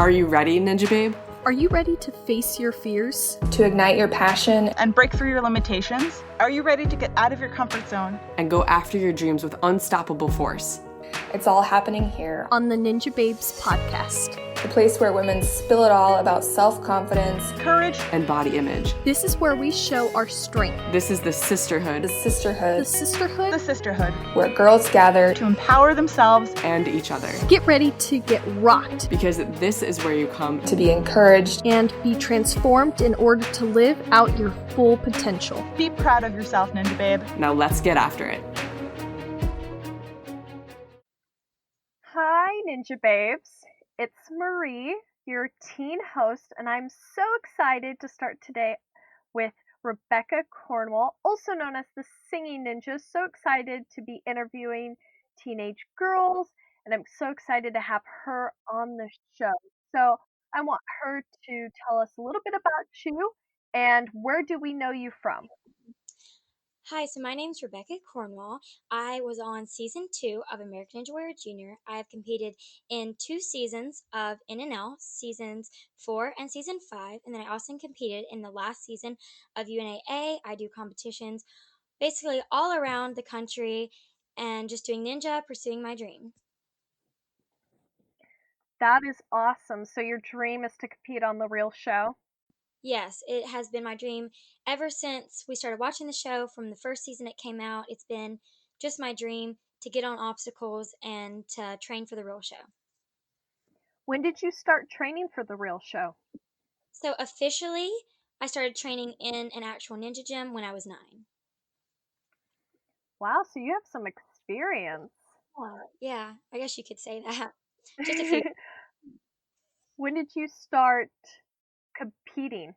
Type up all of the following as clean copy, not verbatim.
Are you ready, Ninja Babe? Are you ready to face your fears? To ignite your passion and break through your limitations? Are you ready to get out of your comfort zone? And go after your dreams with unstoppable force? It's all happening here on the Ninababes podcast. The place where women spill it all about self-confidence, courage, and body image. This is where we show our strength. This is the sisterhood. The sisterhood. The sisterhood. The sisterhood. Where girls gather to empower themselves and each other. Get ready to get rocked. Because this is where you come to be encouraged and be transformed in order to live out your full potential. Be proud of yourself, Ninja Babe. Now let's get after it. Hi, Ninja Babes. It's Marie, your teen host, and I'm so excited to start today with Rebekah Cornwall, also known as the Singing Ninja. So excited to be interviewing teenage girls, and I'm so excited to have her on the show. So I want her to tell us a little bit about you, and where do we know you from? Hi, so my name's Rebekah Cornwall. I was on season 2 of American ANWW Jr. I have competed in 2 seasons of NNL, seasons 4 and season 5, and then I also competed in the last season of UNAA. I do competitions basically all around the country and just doing ninja, pursuing my dream. That is awesome. So your dream is to compete on the real show? Yes, it has been my dream ever since we started watching the show. From the first season it came out, it's been just my dream to get on obstacles and to train for the real show. When did you start training for the real show? So officially, I started training in an actual ninja gym when I was 9. Wow, so you have some experience. Yeah, I guess you could say that. Just a few. When did you start competing?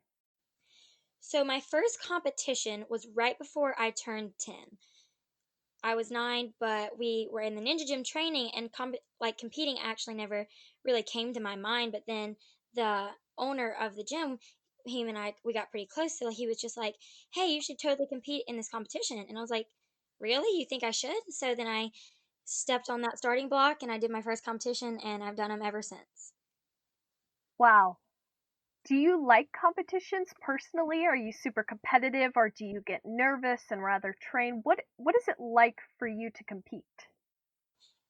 So my first competition was right before I turned 10. I was 9, but we were in the ninja gym training, and competing actually never really came to my mind. But then the owner of the gym, him and I, we got pretty close. So he was just like, "Hey, you should totally compete in this competition." And I was like, "Really? You think I should?" So then I stepped on that starting block and I did my first competition, and I've done them ever since. Wow. Do you like competitions personally? Are you super competitive, or do you get nervous and rather train? What is it like for you to compete?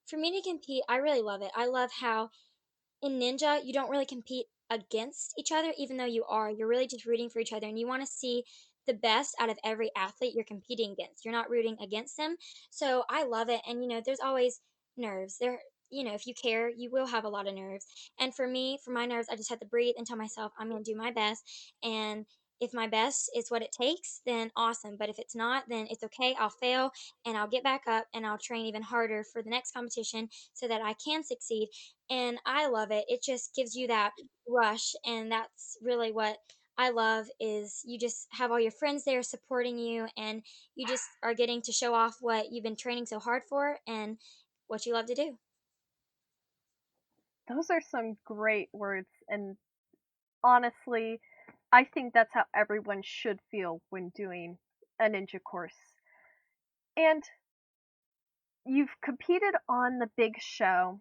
For me to compete, I really love it. I love how in ninja you don't really compete against each other, even though you're really just rooting for each other, and you want to see the best out of every athlete you're competing against. You're not rooting against them. So I love it. And there's always nerves there. If you care, you will have a lot of nerves. And for me, for my nerves, I just have to breathe and tell myself I'm going to do my best. And if my best is what it takes, then awesome. But if it's not, then it's okay. I'll fail and I'll get back up and I'll train even harder for the next competition so that I can succeed. And I love it. It just gives you that rush, and that's really what I love, is you just have all your friends there supporting you, and you just are getting to show off what you've been training so hard for and what you love to do. Those are some great words, and honestly, I think that's how everyone should feel when doing a ninja course. And you've competed on the big show,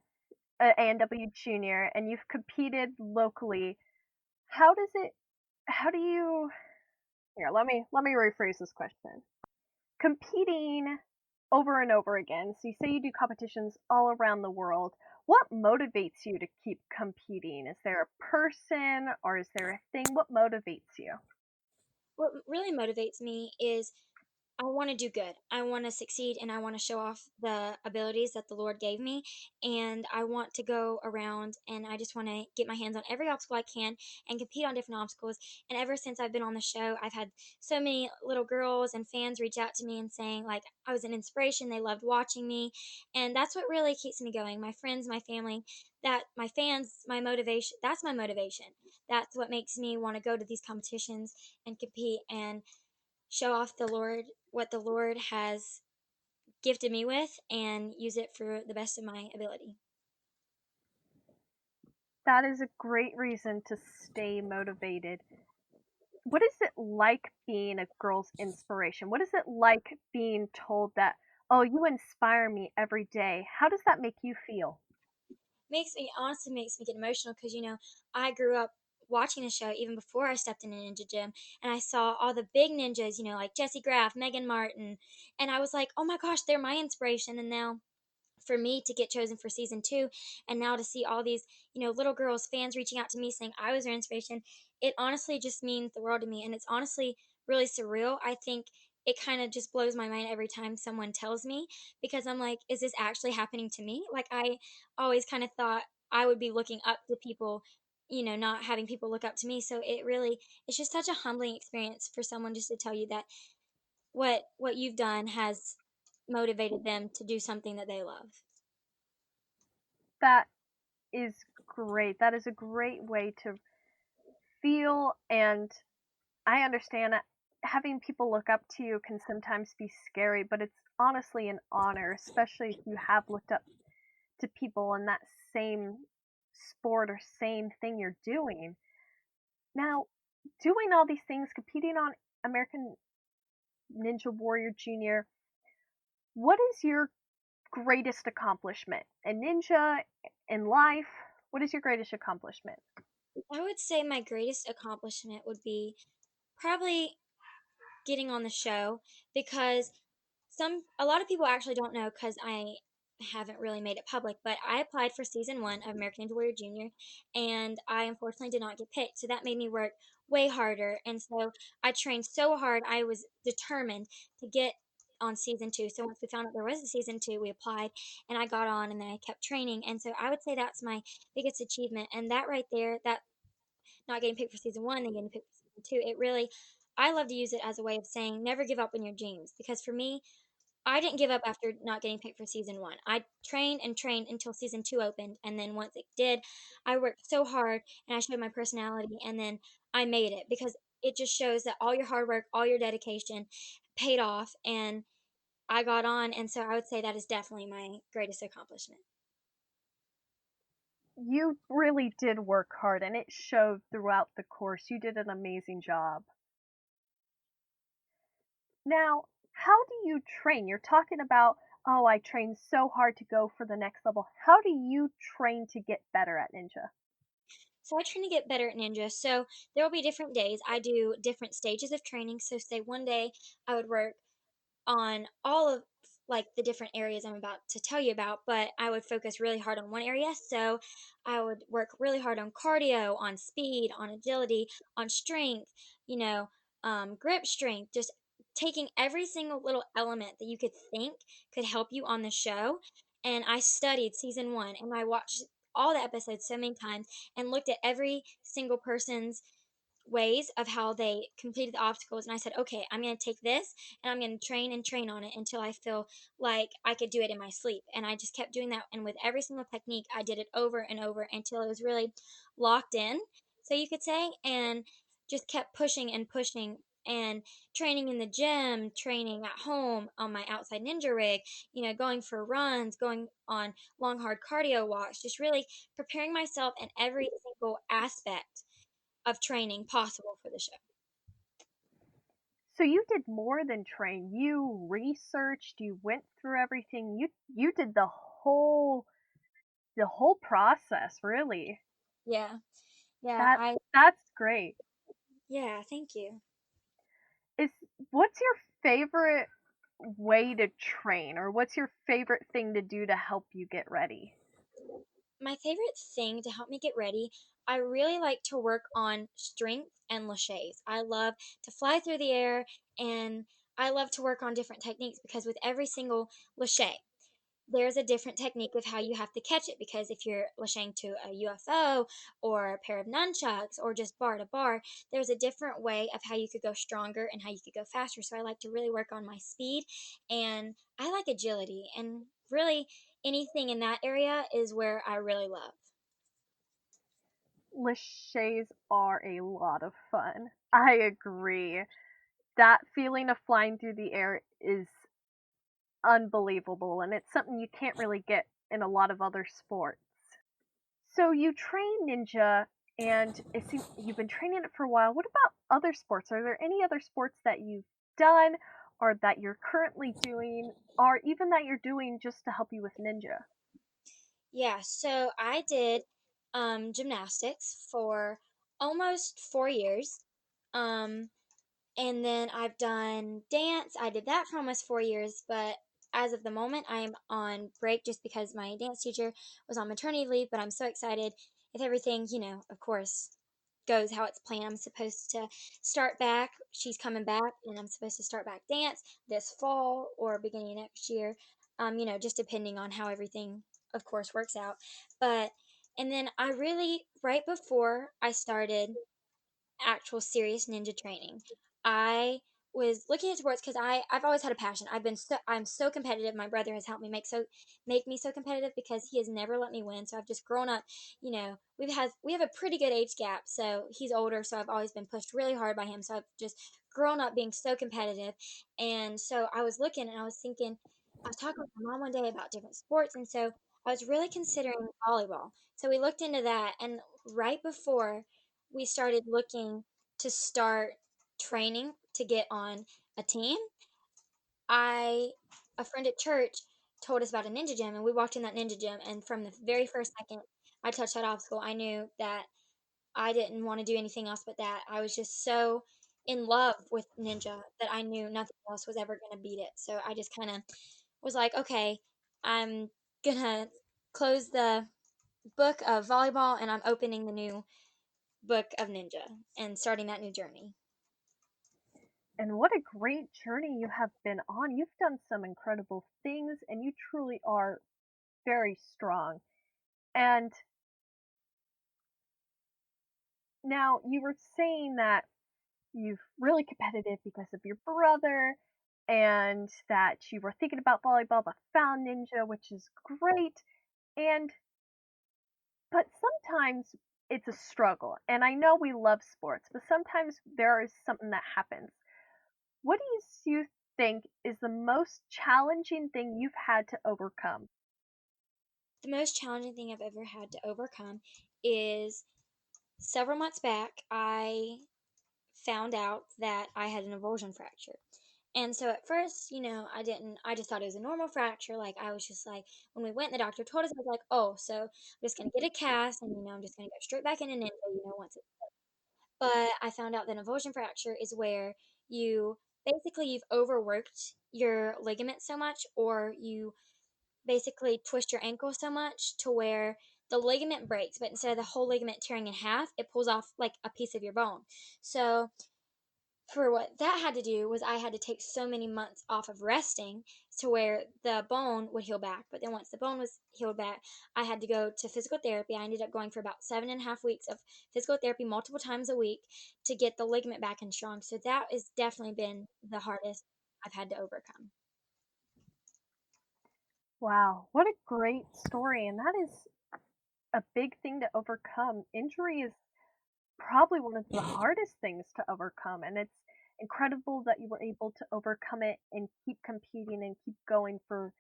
ANW Jr, and you've competed locally. How do you here, let me rephrase this question. Competing over and over again, so you say you do competitions all around the world. What motivates you to keep competing? Is there a person, or is there a thing? What motivates you? What really motivates me is I want to do good. I want to succeed, and I want to show off the abilities that the Lord gave me. And I want to go around and I just want to get my hands on every obstacle I can and compete on different obstacles. And ever since I've been on the show, I've had so many little girls and fans reach out to me and saying, like, I was an inspiration. They loved watching me. And that's what really keeps me going. My friends, my family, my fans, my motivation. That's my motivation. That's what makes me want to go to these competitions and compete and show off what the Lord has gifted me with, and use it for the best of my ability. That is a great reason to stay motivated. What is it like being a girl's inspiration? What is it like being told that, oh, you inspire me every day? How does that make you feel? honestly makes me get emotional because, I grew up watching the show even before I stepped in a ninja gym, and I saw all the big ninjas, like Jesse Graff, Megan Martin, and I was like, oh my gosh, they're my inspiration. And now for me to get chosen for season 2, and now to see all these little girls, fans reaching out to me saying I was their inspiration, it honestly just means the world to me. And it's honestly really surreal. I think it kind of just blows my mind every time someone tells me, because I'm like, is this actually happening to me? Like, I always kind of thought I would be looking up to people, not having people look up to me. So it's just such a humbling experience for someone just to tell you that what you've done has motivated them to do something that they love. That is great. That is a great way to feel, and I understand that having people look up to you can sometimes be scary, but it's honestly an honor, especially if you have looked up to people in that same sport or same thing you're doing. Now, doing all these things, competing on American Ninja Warrior Jr., what is your greatest accomplishment? A ninja, in life, what is your greatest accomplishment? I would say my greatest accomplishment would be probably getting on the show, because a lot of people actually don't know, because I haven't really made it public, but I applied for season 1 of American Ninja Warrior Jr. and I unfortunately did not get picked. So that made me work way harder, and so I trained so hard. I was determined to get on season 2. So once we found out there was a season 2, we applied and I got on, and then I kept training. And so I would say that's my biggest achievement. And that right there, that not getting picked for season 1, then getting picked for season 2, I love to use it as a way of saying never give up on your dreams. Because for me, I didn't give up after not getting picked for season 1. I trained and trained until season 2 opened, and then once it did, I worked so hard and I showed my personality, and then I made it, because it just shows that all your hard work, all your dedication paid off, and I got on. And so I would say that is definitely my greatest accomplishment. You really did work hard, and it showed throughout the course. You did an amazing job. Now, how do you train? You're talking about, oh, I trained so hard to go for the next level. How do you train to get better at ninja? So I train to get better at ninja. So there will be different days. I do different stages of training. So say one day I would work on all of like the different areas I'm about to tell you about, but I would focus really hard on one area. So I would work really hard on cardio, on speed, on agility, on strength, you know, grip strength, just taking every single little element that you could think could help you on the show. And I studied season 1, and I watched all the episodes so many times and looked at every single person's ways of how they completed the obstacles. And I said, okay, I'm going to take this and I'm going to train and train on it until I feel like I could do it in my sleep. And I just kept doing that. And with every single technique, I did it over and over until it was really locked in, so you could say, and just kept pushing and pushing and training in the gym, training at home on my outside ninja rig, going for runs, going on long, hard cardio walks, just really preparing myself in every single aspect of training possible for the show. So you did more than train. You researched, you went through everything. You did the whole process, really. Yeah. Yeah, That that's great. yeah, thank you. Is What's your favorite way to train, or what's your favorite thing to do to help you get ready? My favorite thing to help me get ready, I really like to work on strength and laches. I love to fly through the air, and I love to work on different techniques, because with every single lache, there's a different technique of how you have to catch it, because if you're lashing to a UFO or a pair of nunchucks or just bar to bar, there's a different way of how you could go stronger and how you could go faster. So I like to really work on my speed, and I like agility, and really anything in that area is where I really love. Laches are a lot of fun. I agree. That feeling of flying through the air is unbelievable, and it's something you can't really get in a lot of other sports. So you train ninja, and it seems you've been training it for a while. What about other sports? Are there any other sports that you've done, or that you're currently doing, or even that you're doing just to help you with ninja? Yeah, so I did gymnastics for almost 4 years. Um, and then I've done dance. I did that for almost 4 years, but as of the moment, I'm on break just because my dance teacher was on maternity leave. But I'm so excited if everything, of course, goes how it's planned. I'm supposed to start back. She's coming back, and I'm supposed to start back dance this fall or beginning of next year. Just depending on how everything, of course, works out. But and then I really right before I started actual serious ninja training. I was looking at sports because I've always had a passion. I'm so competitive. My brother has helped me make me so competitive because he has never let me win. So I've just grown up. We have a pretty good age gap. So he's older. So I've always been pushed really hard by him. So I've just grown up being so competitive. And so I was looking and I was thinking. I was talking with my mom one day about different sports, and so I was really considering volleyball. So we looked into that, and right before we started looking to start training to get on a team, I a friend at church told us about a ninja gym and we walked in that ninja gym and from the very first second I touched that obstacle, I knew that I didn't want to do anything else but that. I was just so in love with ninja that I knew nothing else was ever going to beat it. So I just kind of was like, okay, I'm going to close the book of volleyball and I'm opening the new book of ninja and starting that new journey. And what a great journey you have been on. You've done some incredible things and you truly are very strong. And now you were saying that you've really competitive because of your brother and that you were thinking about volleyball but found ninja, which is great. And but sometimes it's a struggle. And I know we love sports, but sometimes there is something that happens. What do you think is the most challenging thing you've had to overcome? The most challenging thing I've ever had to overcome is several months back, I found out that I had an avulsion fracture. And so at first, I didn't, I just thought it was a normal fracture. Like, I was just like, when we went and the doctor told us, I was like, oh, so I'm just going to get a cast and, I'm just going to go straight back in and in, once it's. But I found out that an avulsion fracture is where you basically you've overworked your ligament so much or you basically twist your ankle so much to where the ligament breaks, but instead of the whole ligament tearing in half, it pulls off like a piece of your bone. So for what that had to do was I had to take so many months off of resting to where the bone would heal back. But then once the bone was healed back, I had to go to physical therapy. I ended up going for about 7.5 weeks of physical therapy multiple times a week to get the ligament back and strong. So that has definitely been the hardest I've had to overcome. Wow, what a great story. And that is a big thing to overcome. Injury is probably one of the hardest things to overcome. And it's incredible that you were able to overcome it and keep competing and keep going for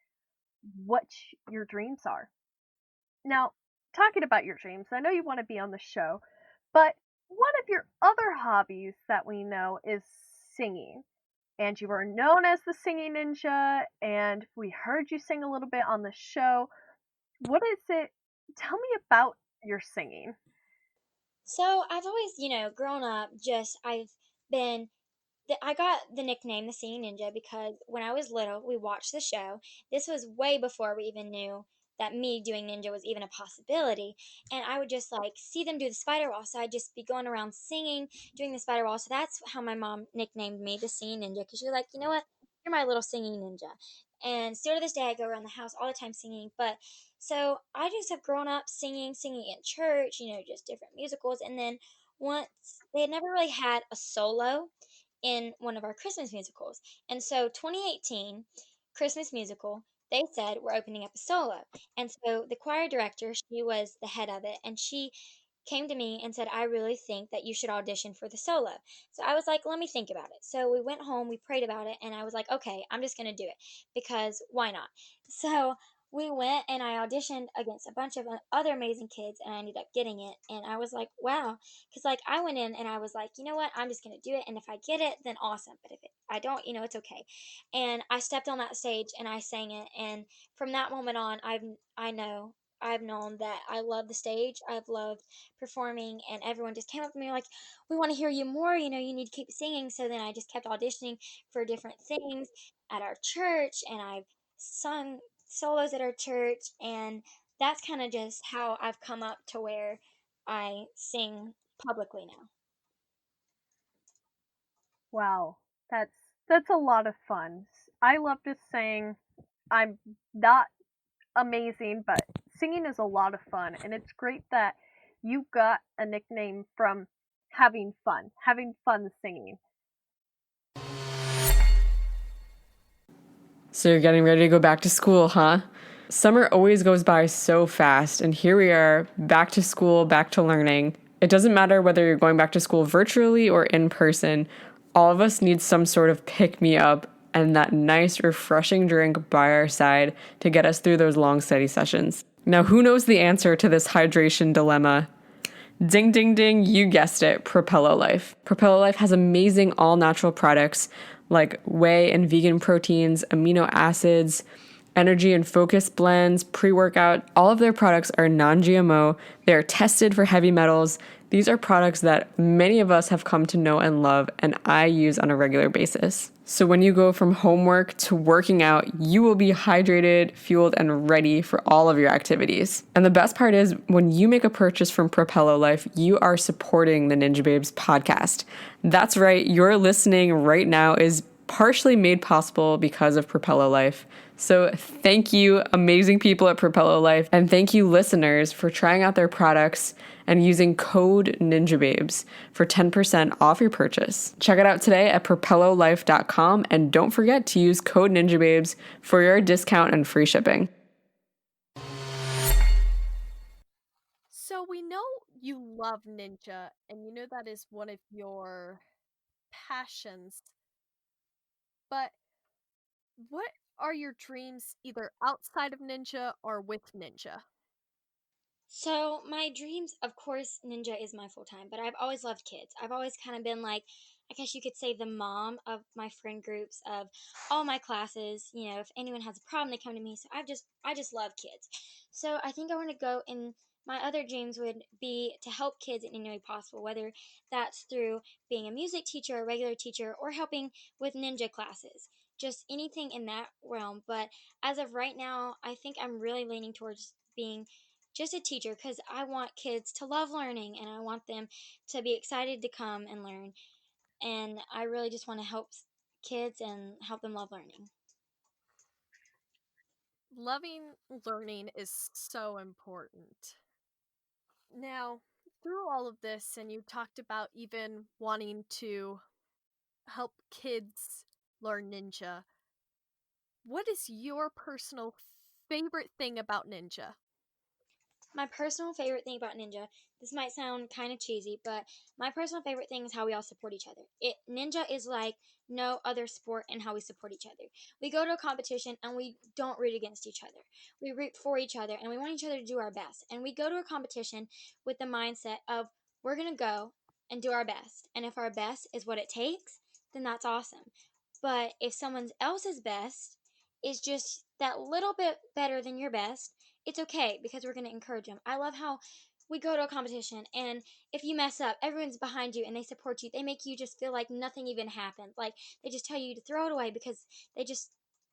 what your dreams are. Now, talking about your dreams, I know you want to be on the show, but one of your other hobbies that we know is singing. And you were known as the singing ninja, and we heard you sing a little bit on the show. What is it? Tell me about your singing. So I've always, grown up been I got the nickname the Singing Ninja because when I was little, we watched the show. This was way before we even knew that me doing ninja was even a possibility. And I would just like see them do the spider wall. So I'd just be going around singing, doing the spider wall. So that's how my mom nicknamed me the Singing Ninja because she was like, you know what? You're my little singing ninja. And still to this day, I go around the house all the time singing. But so I just have grown up singing in church, just different musicals. And then once they had never really had a solo in one of our Christmas musicals. And so 2018 Christmas musical, they said we're opening up a solo. And so the choir director, she was the head of it, and she came to me and said, I really think that you should audition for the solo. So I was like, let me think about it. So we went home, we prayed about it, and I was like, okay, I'm just going to do it because why not? So we went and I auditioned against a bunch of other amazing kids and I ended up getting it. And I was like, wow. Because like I went in and I was like, you know what? I'm just going to do it. And if I get it, then awesome. But if I don't, it's okay. And I stepped on that stage and I sang it. And from that moment on, I know I've known that I love the stage. I've loved performing, and everyone just came up to me like, "We want to hear you more. You know, you need to keep singing." So then I just kept auditioning for different things at our church, and I've sung solos at our church, and that's kind of just how I've come up to where I sing publicly now. Wow, that's a lot of fun. I love to sing. I'm not amazing, but singing is a lot of fun, and it's great that you got a nickname from having fun singing. So you're getting ready to go back to school, huh? Summer always goes by so fast, and here we are, back to school, back to learning. It doesn't matter whether you're going back to school virtually or in person, all of us need some sort of pick me up and that nice, refreshing drink by our side to get us through those long study sessions. Now, who knows the answer to this hydration dilemma? Ding, ding, ding, you guessed it, Propello Life. Propello Life has amazing all natural products like whey and vegan proteins, amino acids, energy and focus blends, pre workout. All of their products are non GMO. They are tested for heavy metals. These are products that many of us have come to know and love, and I use on a regular basis. So when you go from homework to working out, you will be hydrated, fueled, and ready for all of your activities. And the best part is, when you make a purchase from Propello Life, you are supporting the Ninababes podcast. That's right, your listening right now is partially made possible because of Propello Life. So thank you, amazing people at Propello Life, and thank you, listeners, for trying out their products and using code Ninababes for 10% off your purchase. Check it out today at propellolife.com, and don't forget to use code Ninababes for your discount and free shipping. So we know you love ninja, and you know that is one of your passions. But what are your dreams either outside of ninja or with ninja? So my dreams, of course, ninja is my full time, but I've always loved kids. I've always kind of been like, I guess you could say the mom of my friend groups of all my classes. You know, if anyone has a problem, they come to me. So I just love kids. So I think I want to go in. My other dreams would be to help kids in any way possible, whether that's through being a music teacher, a regular teacher, or helping with ninja classes. Just anything in that realm. But as of right now, I think I'm really leaning towards being just a teacher because I want kids to love learning and I want them to be excited to come and learn. And I really just want to help kids and help them love learning. Loving learning is so important. Now, through all of this, and you talked about even wanting to help kids learn ninja, what is your personal favorite thing about ninja? My personal favorite thing about Ninja, this might sound kind of cheesy, but my personal favorite thing is how we all support each other. Ninja is like no other sport in how we support each other. We go to a competition and we don't root against each other. We root for each other and we want each other to do our best. And we go to a competition with the mindset of we're going to go and do our best. And if our best is what it takes, then that's awesome. But if someone else's best is just that little bit better than your best, it's okay because we're going to encourage them. I love how we go to a competition and if you mess up, everyone's behind you and they support you. They make you just feel like nothing even happened. Like they just tell you to throw it away because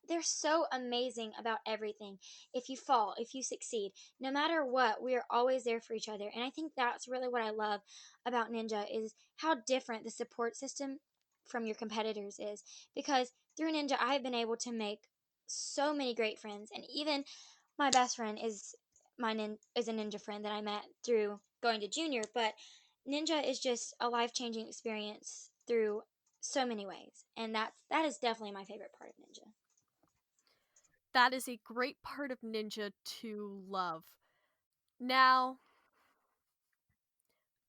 they're so amazing about everything. If you fall, if you succeed, no matter what, we are always there for each other. And I think that's really what I love about Ninja is how different the support system from your competitors is. Because through Ninja, I have been able to make so many great friends, and even my best friend is is a ninja friend that I met through going to junior. But ninja is just a life changing experience through so many ways, and that is definitely my favorite part of ninja. That is a great part of ninja to love. Now,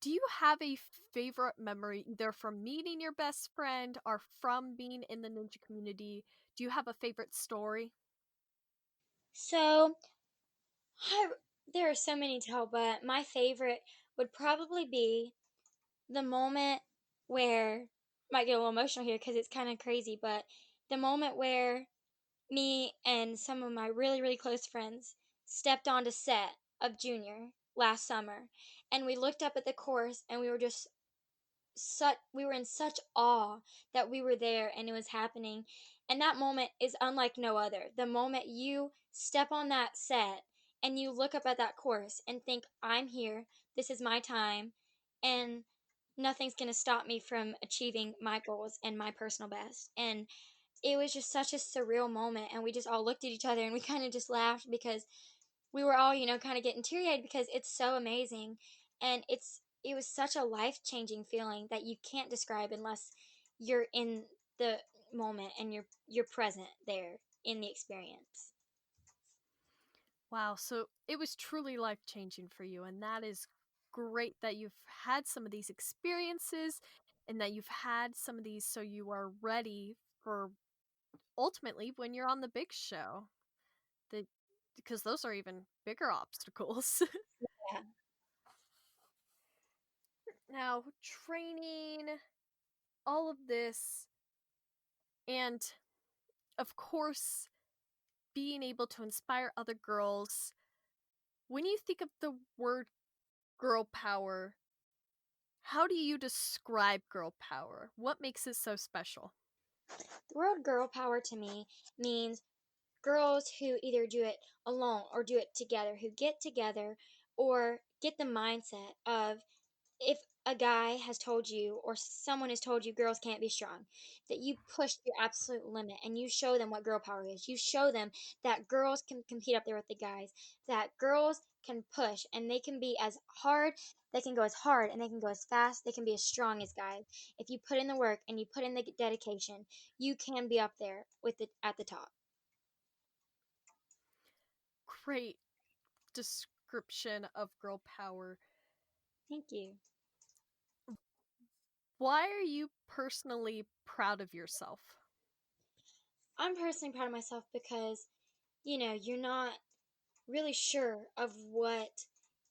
do you have a favorite memory either from meeting your best friend or from being in the ninja community? Do you have a favorite story? So I, there are so many to tell, but my favorite would probably be the moment where might get a little emotional here because it's kind of crazy, but the moment where me and some of my really really close friends stepped onto set of junior last summer, and we looked up at the course and we were just we were in such awe that we were there and it was happening. And that moment is unlike no other. The moment you step on that set and you look up at that course and think, I'm here, this is my time, and nothing's going to stop me from achieving my goals and my personal best. And it was just such a surreal moment. And we just all looked at each other and we kind of just laughed because we were all, kind of getting teary eyed because it's so amazing. And it was such a life changing feeling that you can't describe unless you're in the moment and you're present there in the experience. Wow, so it was truly life changing for you, and that is great that you've had some of these experiences and that you've had some of these so you are ready for ultimately when you're on the big show. Because those are even bigger obstacles. Yeah. Now, training, all of this, and of course, being able to inspire other girls. When you think of the word girl power, how do you describe girl power? What makes it so special? The word girl power to me means girls who either do it alone or do it together, who get together or get the mindset of, if a guy has told you or someone has told you girls can't be strong, that you push your absolute limit and you show them what girl power is. You show them that girls can compete up there with the guys, that girls can push and they can be as hard, they can go as hard and they can go as fast, they can be as strong as guys. If you put in the work and you put in the dedication, you can be up there with it at the top. Great description of girl power. Thank you. Why are you personally proud of yourself? I'm personally proud of myself because, you're not really sure of what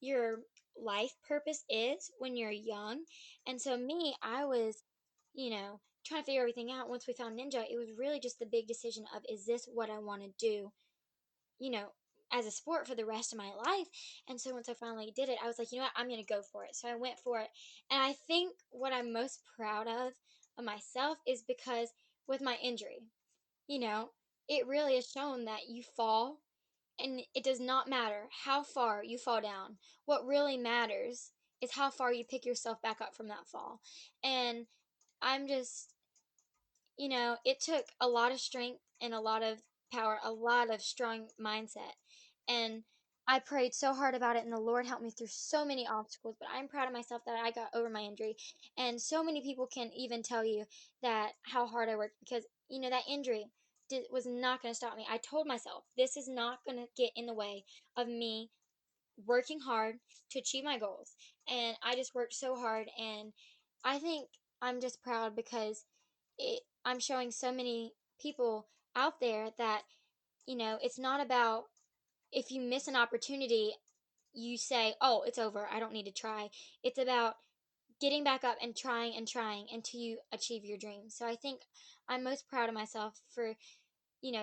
your life purpose is when you're young. And so, me, I was, trying to figure everything out. Once we found Ninja, it was really just the big decision of, is this what I want to do, you know, as a sport for the rest of my life? And so, once I finally did it, I was like, you know what, I'm going to go for it. So, I went for it. And I think what I'm most proud of myself is because with my injury, you know, it really has shown that you fall and it does not matter how far you fall down. What really matters is how far you pick yourself back up from that fall. And I'm just, it took a lot of strength and a lot of power, a lot of strong mindset. And I prayed so hard about it, and the Lord helped me through so many obstacles. But I'm proud of myself that I got over my injury. And so many people can even tell you that how hard I worked because, that injury was not going to stop me. I told myself, this is not going to get in the way of me working hard to achieve my goals. And I just worked so hard. And I think I'm just proud because I'm showing so many people out there that, it's not about if you miss an opportunity, you say, oh, it's over. I don't need to try. It's about getting back up and trying until you achieve your dreams. So I think I'm most proud of myself for,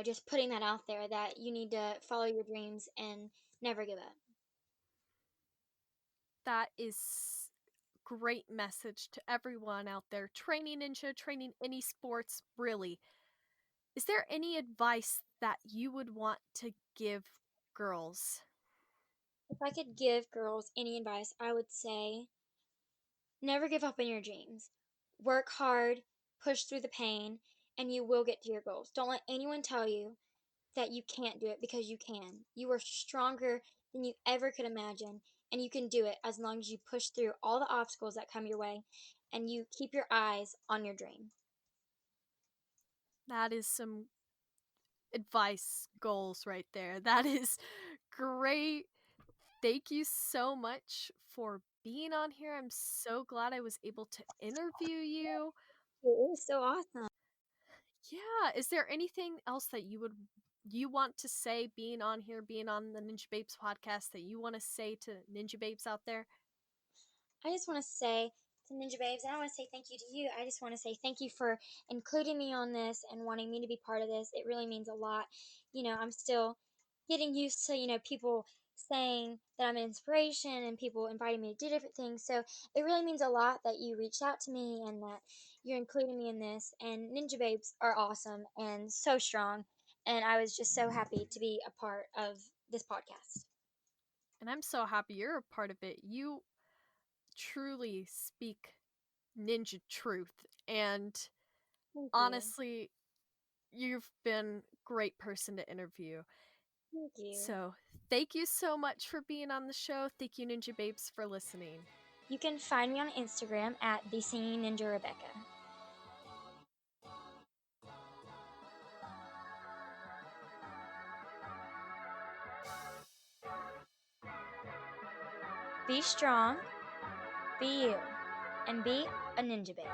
just putting that out there that you need to follow your dreams and never give up. That is great message to everyone out there training ninja, training any sports, really. Is there any advice that you would want to give girls? If I could give girls any advice, I would say never give up on your dreams. Work hard, push through the pain, and you will get to your goals. Don't let anyone tell you that you can't do it because you can. You are stronger than you ever could imagine, and you can do it as long as you push through all the obstacles that come your way and you keep your eyes on your dream. That is some advice goals right there. That is great. Thank you so much for being on here. I'm so glad I was able to interview you. It was so awesome. Yeah, is there anything else that you want to say being on here, being on the Ninja Babes podcast that you want to say to Ninja Babes out there? I just want to say to Ninja Babes, and I want to say thank you to you. I just want to say thank you for including me on this and wanting me to be part of this. It really means a lot. I'm still getting used to, people saying that I'm an inspiration and people inviting me to do different things. So it really means a lot that you reached out to me and that you're including me in this. And Ninababes are awesome and so strong. And I was just so happy to be a part of this podcast. And I'm so happy you're a part of it. You truly speak ninja truth. And Thank you. honestly, you've been a great person to interview. Thank you. So thank you so much for being on the show. Thank you, Ninababes, for listening. You can find me on Instagram at the Singing Ninja Rebekah. Be strong, be you, and be a ninja babe.